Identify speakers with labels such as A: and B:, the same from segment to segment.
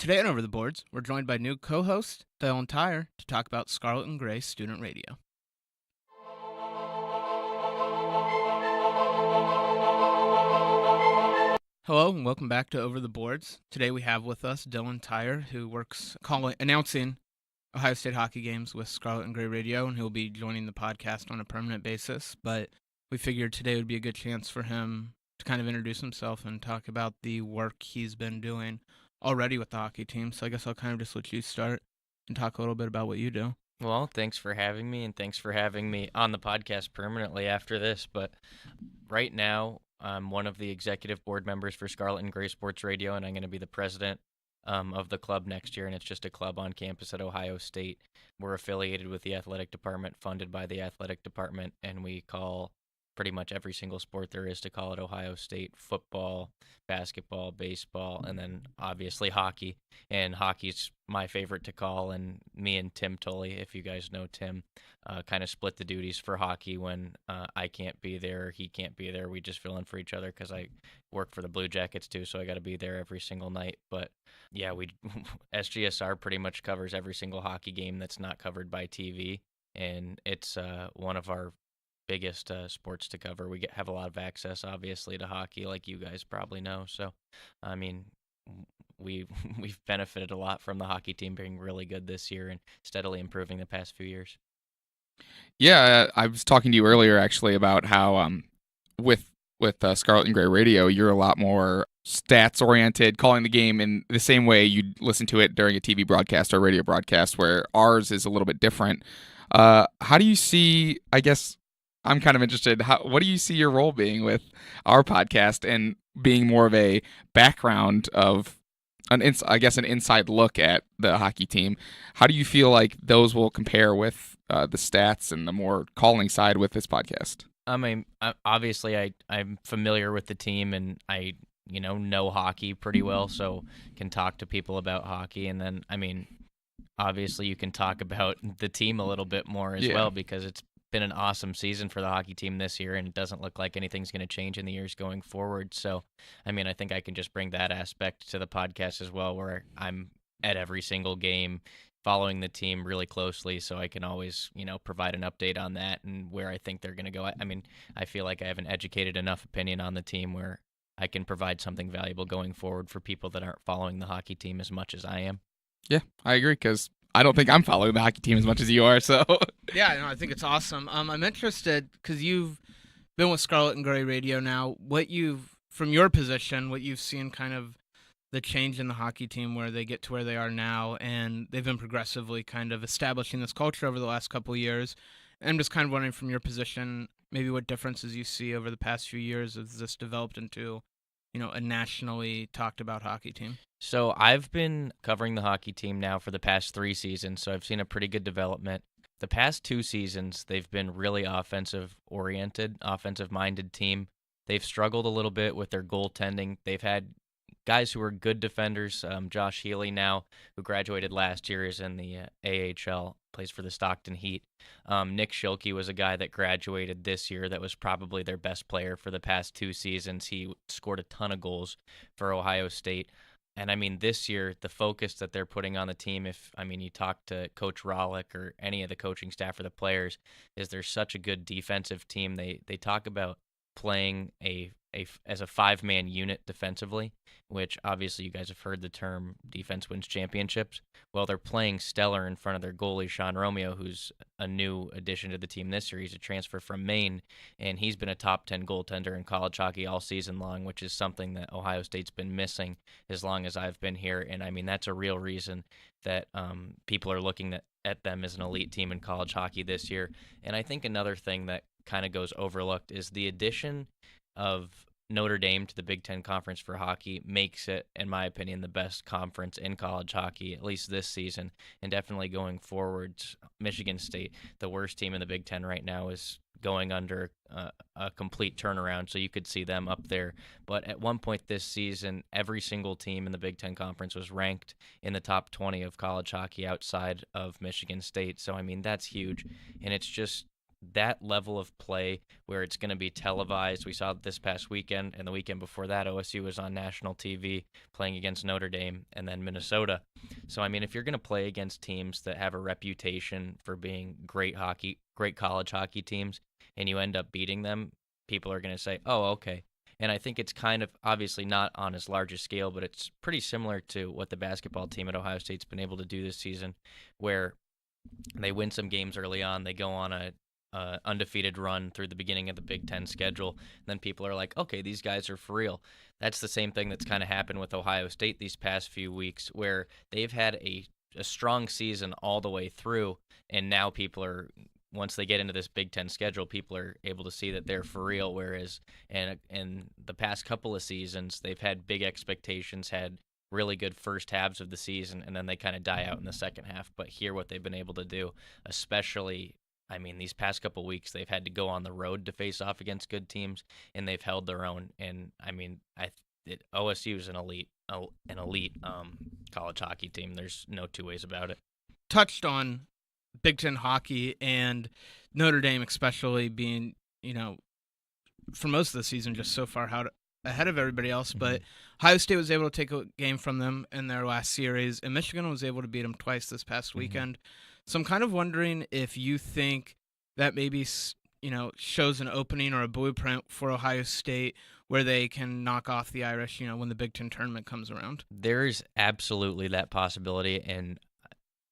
A: Today on Over the Boards, we're joined by new co-host Dylan Tyrer to talk about Scarlet and Gray Student Radio. Hello and welcome back to Over the Boards. Today we have with us Dylan Tyrer, who works announcing Ohio State hockey games with Scarlet and Gray Radio, and he'll be joining the podcast on a permanent basis. But we figured today would be a good chance for him to kind of introduce himself and talk about the work he's been doing already with the hockey team. So I guess I'll kind of just let you start and talk a little bit about what you do.
B: Well, thanks for having me, and thanks for having me on the podcast permanently after this. But right now, I'm one of the executive board members for Scarlet and Gray Sports Radio, and I'm going to be the president of the club next year, and it's just a club on campus at Ohio State. We're affiliated with the athletic department, funded by the athletic department, and we call pretty much every single sport there is to call at Ohio State: football, basketball, baseball, and then obviously hockey. And hockey's my favorite to call, and me and Tim Tully, if you guys know Tim, kind of split the duties for hockey when I can't be there, he can't be there. We just fill in for each other because I work for the Blue Jackets too, so I got to be there every single night. But yeah, SGSR pretty much covers every single hockey game that's not covered by TV, and it's one of our biggest sports to cover. We have a lot of access, obviously, to hockey, like you guys probably know. So, I mean, we've benefited a lot from the hockey team being really good this year and steadily improving the past few years.
C: Yeah, I was talking to you earlier actually about how with Scarlet and Gray Radio, you're a lot more stats oriented, calling the game in the same way you'd listen to it during a TV broadcast or radio broadcast, where ours is a little bit different. How do you see, I guess I'm kind of interested, what do you see your role being with our podcast and being more of a background of an inside look at the hockey team? How do you feel like those will compare with the stats and the more calling side with this podcast?
B: I mean, obviously, I'm familiar with the team, and I know hockey pretty well, so can talk to people about hockey. And then, I mean, obviously, you can talk about the team a little bit more as well, because it's been an awesome season for the hockey team this year, and it doesn't look like anything's going to change in the years going forward. So, I mean, I think I can just bring that aspect to the podcast as well, where I'm at every single game following the team really closely, so I can always, provide an update on that and where I think they're going to go. I mean, I feel like I have an educated enough opinion on the team where I can provide something valuable going forward for people that aren't following the hockey team as much as I am.
C: Yeah, I agree, because I don't think I'm following the hockey team as much as you are, so.
A: Yeah, no, I think it's awesome. I'm interested, because you've been with Scarlet and Gray Radio now, from your position, what you've seen kind of the change in the hockey team where they get to where they are now, and they've been progressively kind of establishing this culture over the last couple of years. And I'm just kind of wondering from your position, maybe what differences you see over the past few years as this developed into, a nationally talked about hockey team.
B: So I've been covering the hockey team now for the past 3 seasons, so I've seen a pretty good development. The past 2 seasons, they've been really offensive-oriented, offensive-minded team. They've struggled a little bit with their goaltending. They've had guys who are good defenders. Josh Healy now, who graduated last year, is in the AHL, plays for the Stockton Heat. Nick Schilke was a guy that graduated this year that was probably their best player for the past 2 seasons. He scored a ton of goals for Ohio State. And, I mean, this year, the focus that they're putting on the team, you talk to Coach Rollick or any of the coaching staff or the players, is they're such a good defensive team. They talk about playing as a 5-man unit defensively, which obviously you guys have heard the term defense wins championships. Well, they're playing stellar in front of their goalie, Sean Romeo, who's a new addition to the team this year. He's a transfer from Maine, and he's been a top 10 goaltender in college hockey all season long, which is something that Ohio State's been missing as long as I've been here. And, I mean, that's a real reason that people are looking at them as an elite team in college hockey this year. And I think another thing that kind of goes overlooked is the addition of Notre Dame to the Big Ten Conference for hockey makes it, in my opinion, the best conference in college hockey, at least this season, and definitely going forward. Michigan State, the worst team in the Big Ten right now, is going under a complete turnaround, so you could see them up there. But at one point this season, every single team in the Big Ten Conference was ranked in the top 20 of college hockey outside of Michigan State. So, I mean, that's huge, and it's just that level of play where it's going to be televised. We saw this past weekend, and the weekend before that, OSU was on national TV playing against Notre Dame and then Minnesota. So, I mean, if you're going to play against teams that have a reputation for being great college hockey teams, and you end up beating them, people are going to say, oh, okay. And I think it's kind of obviously not on as large a scale, but it's pretty similar to what the basketball team at Ohio State's been able to do this season, where they win some games early on. They go on a undefeated run through the beginning of the Big Ten schedule. And then people are like, okay, these guys are for real. That's the same thing that's kind of happened with Ohio State these past few weeks, where they've had a strong season all the way through, and now people are, once they get into this Big Ten schedule, people are able to see that they're for real. Whereas in the past couple of seasons, they've had big expectations, had really good first halves of the season, and then they kind of die out in the second half. But here, what they've been able to do, especially, I mean, these past couple weeks, they've had to go on the road to face off against good teams, and they've held their own. And I mean, OSU is an elite college hockey team. There's no two ways about it.
A: Touched on Big Ten hockey and Notre Dame, especially being, for most of the season, just so far out ahead of everybody else.
B: Mm-hmm.
A: But Ohio State was able to take a game from them in their last series, and Michigan was able to beat them twice this past weekend. So I'm kind of wondering if you think that maybe, shows an opening or a blueprint for Ohio State where they can knock off the Irish, when the Big Ten tournament comes around.
B: There's absolutely that possibility, and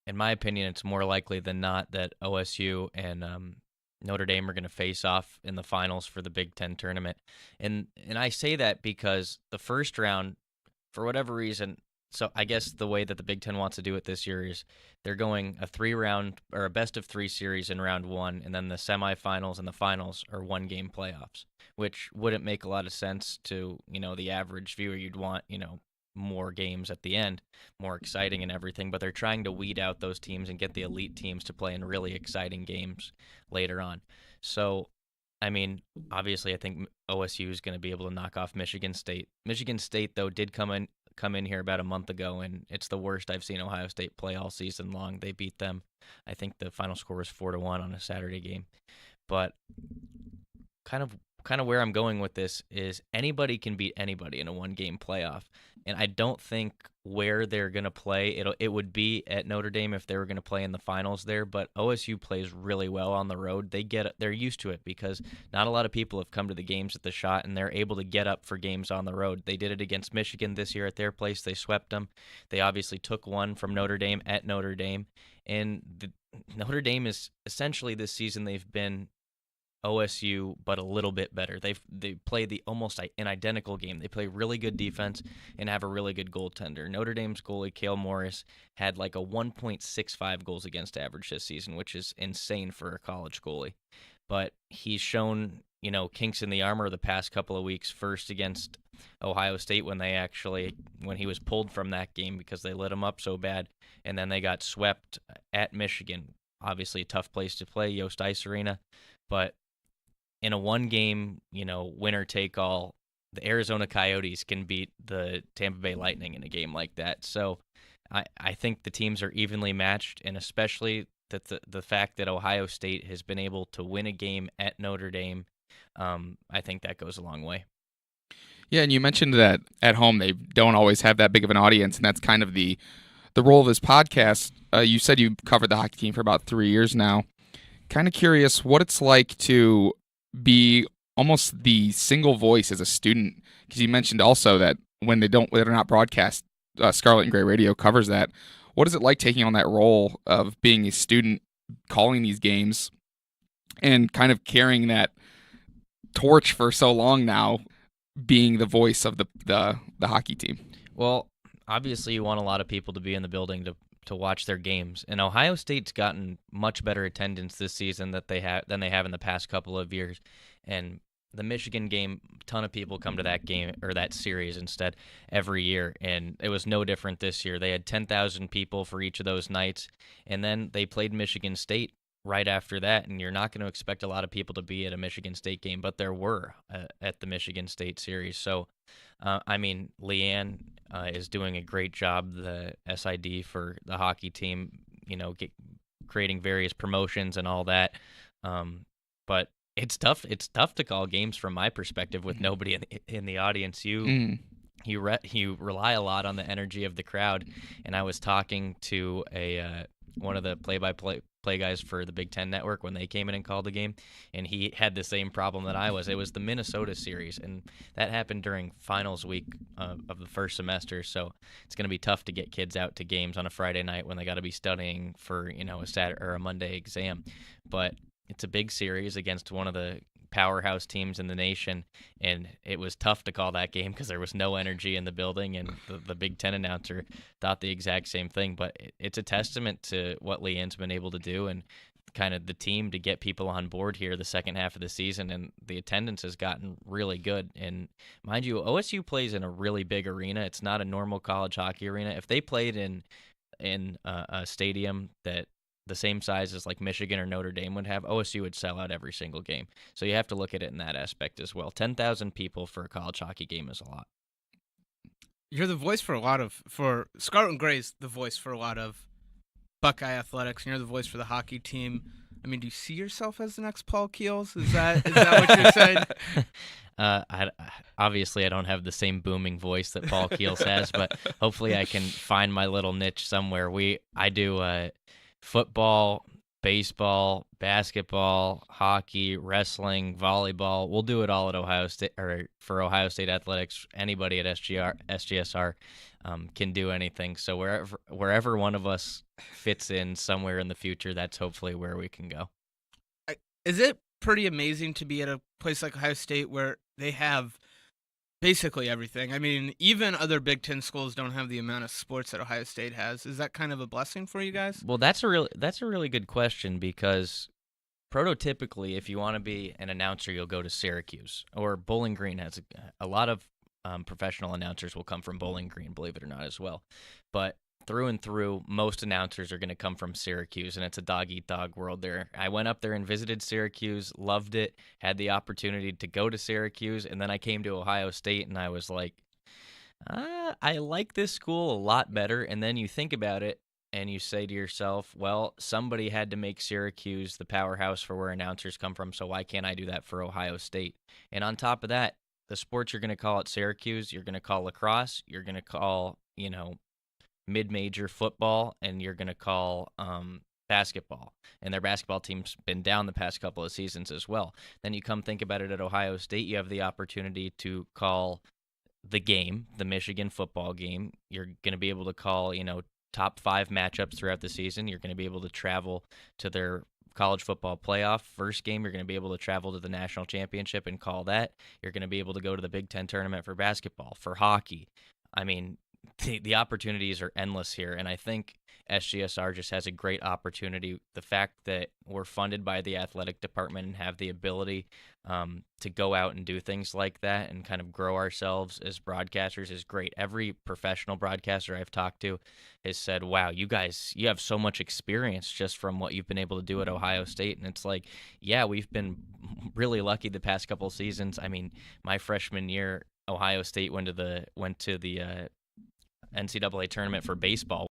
B: in my opinion, it's more likely than not that OSU and Notre Dame are going to face off in the finals for the Big Ten tournament. And I say that because the first round, for whatever reason, so I guess the way that the Big Ten wants to do it this year is they're going a 3-round or a best-of-3 series in round one, and then the semifinals and the finals are one-game playoffs, which wouldn't make a lot of sense to, the average viewer. You'd want, more games at the end, more exciting and everything, but they're trying to weed out those teams and get the elite teams to play in really exciting games later on. So, I mean, obviously I think OSU is going to be able to knock off Michigan State. Michigan State, though, did come in here about a month ago, and it's the worst I've seen Ohio State play all season long. They beat them. I think the final score was 4-1 on a Saturday game. But kind of where I'm going with this is anybody can beat anybody in a one-game playoff. And I don't think where they're going to play, it would be at Notre Dame if they were going to play in the finals there, but OSU plays really well on the road. They're used to it because not a lot of people have come to the games at the Shot, and they're able to get up for games on the road. They did it against Michigan this year at their place. They swept them. They obviously took one from Notre Dame at Notre Dame, and Notre Dame is essentially this season they've been OSU, but a little bit better. They play almost an identical game. They play really good defense and have a really good goaltender. Notre Dame's goalie, Cale Morris, had like a 1.65 goals against average this season, which is insane for a college goalie. But he's shown, kinks in the armor the past couple of weeks, first against Ohio State when he was pulled from that game because they lit him up so bad, and then they got swept at Michigan. Obviously a tough place to play, Yost Ice Arena, but in a one-game, winner-take-all, the Arizona Coyotes can beat the Tampa Bay Lightning in a game like that. So I think the teams are evenly matched, and especially that the fact that Ohio State has been able to win a game at Notre Dame, I think that goes a long way.
C: Yeah, and you mentioned that at home they don't always have that big of an audience, and that's kind of the role of this podcast. You said you covered the hockey team for about 3 years now. Kind of curious what it's like to be almost the single voice as a student, because you mentioned also that when they're not broadcast, Scarlet and Gray Radio covers that. What is it like taking on that role of being a student, calling these games, and kind of carrying that torch for so long now, being the voice of the hockey team?
B: Well, obviously you want a lot of people to be in the building to watch their games, and Ohio State's gotten much better attendance this season than they have in the past couple of years. And the Michigan game, a ton of people come to that game or that series instead every year, and it was no different this year. They had 10,000 people for each of those nights, and then they played Michigan State right after that, and you're not going to expect a lot of people to be at a Michigan State game, but there were at the Michigan State series. So, Leanne is doing a great job, the SID for the hockey team, creating various promotions and all that. but it's tough. It's tough to call games from my perspective with nobody in the audience. You rely a lot on the energy of the crowd, and I was talking to one of the play-by-play guys for the Big Ten Network when they came in and called the game, and he had the same problem that I was. It was the Minnesota series, and that happened during finals week of the first semester, so it's going to be tough to get kids out to games on a Friday night when they got to be studying for a Saturday or a Monday exam. But it's a big series against one of the powerhouse teams in the nation, and it was tough to call that game because there was no energy in the building, and the Big Ten announcer thought the exact same thing. But it's a testament to what Leanne's been able to do and kind of the team to get people on board here the second half of the season, and the attendance has gotten really good. And mind you, OSU plays in a really big arena. It's not a normal college hockey arena. If they played in a stadium that the same size as like Michigan or Notre Dame would have, OSU would sell out every single game. So you have to look at it in that aspect as well. 10,000 people for a college hockey game is a lot.
A: You're the voice for Scarlet and Gray's the voice for a lot of Buckeye athletics, and you're the voice for the hockey team. I mean, do you see yourself as the next Paul Keels? Is that what you're saying?
B: Obviously, I don't have the same booming voice that Paul Keels has, but hopefully I can find my little niche somewhere. I do football, baseball, basketball, hockey, wrestling, volleyball. We'll do it all at Ohio State, or for Ohio State athletics. Anybody at SGSR can do anything. So wherever one of us fits in somewhere in the future, that's hopefully where we can go.
A: Is it pretty amazing to be at a place like Ohio State where they have basically everything? I mean, even other Big Ten schools don't have the amount of sports that Ohio State has. Is that kind of a blessing for you guys?
B: Well, that's a really good question, because prototypically, if you want to be an announcer, you'll go to Syracuse, or Bowling Green has a lot of professional announcers will come from Bowling Green, believe it or not, as well. But through and through, most announcers are going to come from Syracuse, and it's a dog-eat-dog world there. I went up there and visited Syracuse, loved it, had the opportunity to go to Syracuse, and then I came to Ohio State, and I was like, I like this school a lot better. And then you think about it, and you say to yourself, well, somebody had to make Syracuse the powerhouse for where announcers come from, so why can't I do that for Ohio State? And on top of that, the sports you're going to call at Syracuse, you're going to call lacrosse, you're going to call, mid-major football, and you're going to call basketball. And their basketball team's been down the past couple of seasons as well. Then you come think about it at Ohio State, you have the opportunity to call the game, the Michigan football game. You're going to be able to call, top 5 matchups throughout the season. You're going to be able to travel to their college football playoff first game. You're going to be able to travel to the national championship and call that. You're going to be able to go to the Big Ten tournament for basketball, for hockey. I mean, the opportunities are endless here, and I think SGSR just has a great opportunity. The fact that we're funded by the athletic department and have the ability to go out and do things like that and kind of grow ourselves as broadcasters is great. Every professional broadcaster I've talked to has said, wow, you guys, you have so much experience just from what you've been able to do at Ohio State. And it's like, yeah, we've been really lucky the past couple of seasons. I mean, my freshman year, Ohio State went to the NCAA tournament for baseball,